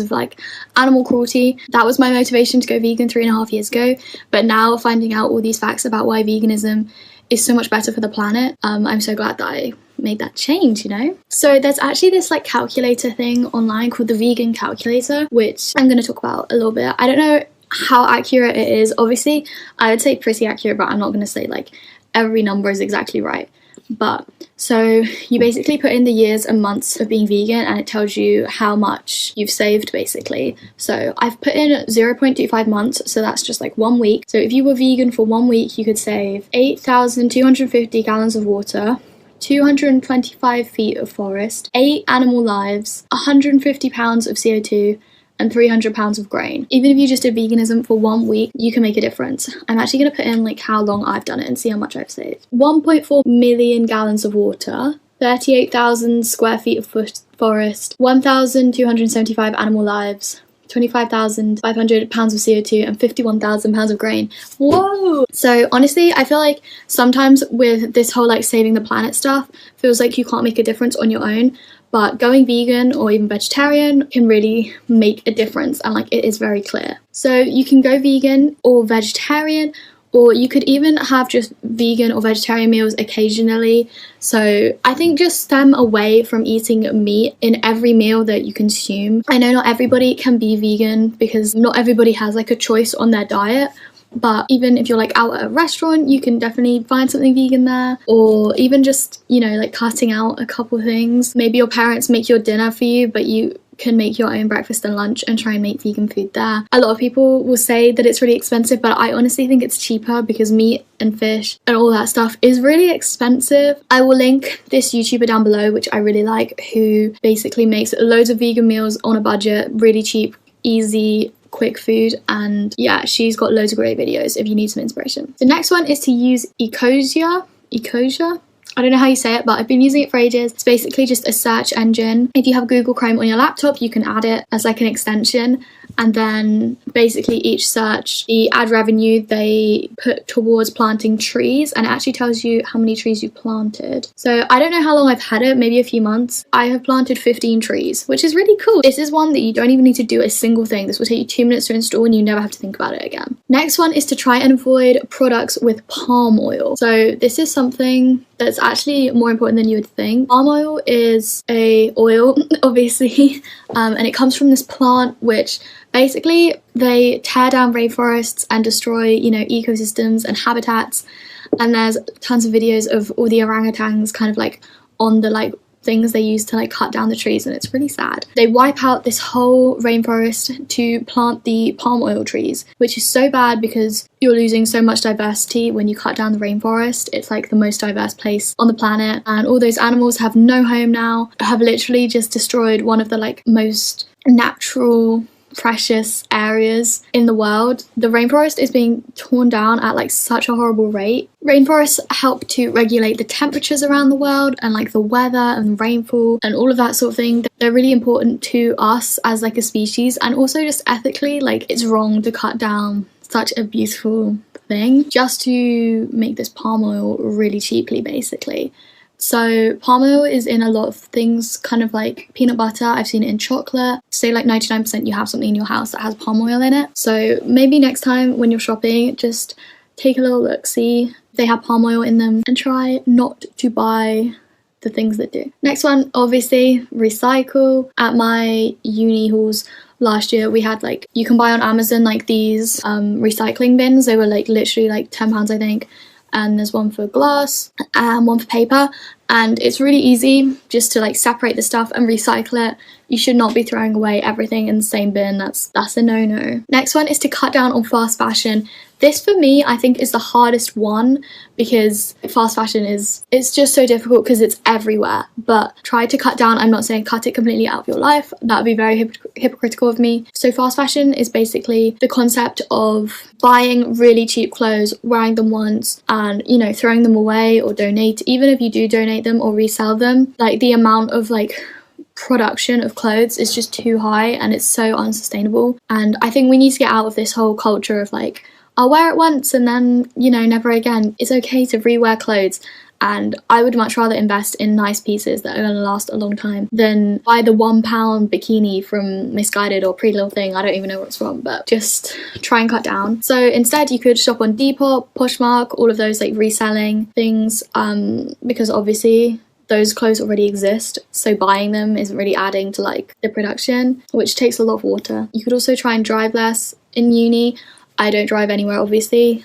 of like animal cruelty. That was my motivation to go vegan 3.5 years ago, but now finding out all these facts about why veganism is so much better for the planet, I'm so glad that I made that change, you know? So there's actually this like calculator thing online called the Vegan Calculator, which I'm going to talk about a little bit. I don't know how accurate it is. Obviously, I would say pretty accurate, but I'm not going to say like every number is exactly right. But so you basically put in the years and months of being vegan and it tells you how much you've saved basically. So I've put in 0.25 months, so that's just like 1 week. So if you were vegan for 1 week, you could save 8,250 gallons of water, 225 feet of forest, 8 animal lives, 150 pounds of CO2, and 300 pounds of grain. Even if you just did veganism for 1 week, you can make a difference. I'm actually going to put in like how long I've done it and see how much I've saved. 1.4 million gallons of water, 38,000 square feet of forest, 1,275 animal lives, 25,500 pounds of CO2 and 51,000 pounds of grain. Whoa! So honestly, I feel like sometimes with this whole like saving the planet stuff, feels like you can't make a difference on your own. But going vegan or even vegetarian can really make a difference, and like it is very clear. So you can go vegan or vegetarian, or you could even have just vegan or vegetarian meals occasionally. So I think just stem away from eating meat in every meal that you consume. I know not everybody can be vegan because not everybody has like a choice on their diet. But even if you're like out at a restaurant, you can definitely find something vegan there, or even just, you know, like cutting out a couple things. Maybe your parents make your dinner for you, but you can make your own breakfast and lunch and try and make vegan food there. A lot of people will say that it's really expensive, but I honestly think it's cheaper because meat and fish and all that stuff is really expensive. I will link this YouTuber down below, which I really like, who basically makes loads of vegan meals on a budget, really cheap, easy, quick food, and yeah, she's got loads of great videos if you need some inspiration. The next one is to use Ecosia. I don't know how you say it, but I've been using it for ages. It's basically just a search engine. If you have Google Chrome on your laptop, you can add it as like an extension, and then basically each search, the ad revenue they put towards planting trees, and it actually tells you how many trees you've planted. So I don't know how long I've had it, maybe a few months. I have planted 15 trees, which is really cool. This is one that you don't even need to do a single thing. This will take you 2 minutes to install and you never have to think about it again. Next one is to try and avoid products with palm oil. So this is something that's actually more important than you would think. Palm oil is a oil, obviously, and it comes from this plant which basically they tear down rainforests and destroy, you know, ecosystems and habitats. And there's tons of videos of all the orangutans kind of like on the like things they use to like cut down the trees, and it's really sad. They wipe out this whole rainforest to plant the palm oil trees, which is so bad because you're losing so much diversity when you cut down the rainforest. It's like the most diverse place on the planet, and all those animals have no home now, have literally just destroyed one of the like most natural precious areas in the world. The rainforest is being torn down at like such a horrible rate. Rainforests help to regulate the temperatures around the world and like the weather and rainfall and all of that sort of thing. They're really important to us as like a species, and also just ethically, like it's wrong to cut down such a beautiful thing just to make this palm oil really cheaply basically. So palm oil is in a lot of things, kind of like peanut butter. I've seen it in chocolate. Say like 99% you have something in your house that has palm oil in it. So maybe next time when you're shopping, just take a little look, see if they have palm oil in them, and try not to buy the things that do. Next one, obviously, recycle. At my uni halls last year, we had like, you can buy on Amazon like these recycling bins. They were like literally like £10 I think. And there's one for glass and one for paper, and it's really easy just to like separate the stuff and recycle it. You should not be throwing away everything in the same bin. That's a no-no. Next one is to cut down on fast fashion. This for me, I think, is the hardest one because fast fashion it's just so difficult because it's everywhere. But try to cut down. I'm not saying cut it completely out of your life. That would be very hypocritical of me. So fast fashion is basically the concept of buying really cheap clothes, wearing them once, and, you know, throwing them away or donate. Even if you do donate them or resell them, like the amount of like production of clothes is just too high and it's so unsustainable. And I think we need to get out of this whole culture of like, I'll wear it once and then, you know, never again. It's okay to rewear clothes. and I would much rather invest in nice pieces that are going to last a long time than buy the £1 bikini from Missguided or Pretty Little Thing. I don't even know where it's from, but just try and cut down. So instead you could shop on Depop, Poshmark, all of those like reselling things, because obviously those clothes already exist, so buying them isn't really adding to like the production, which takes a lot of water. You could also try and drive less in uni. I don't drive anywhere, obviously.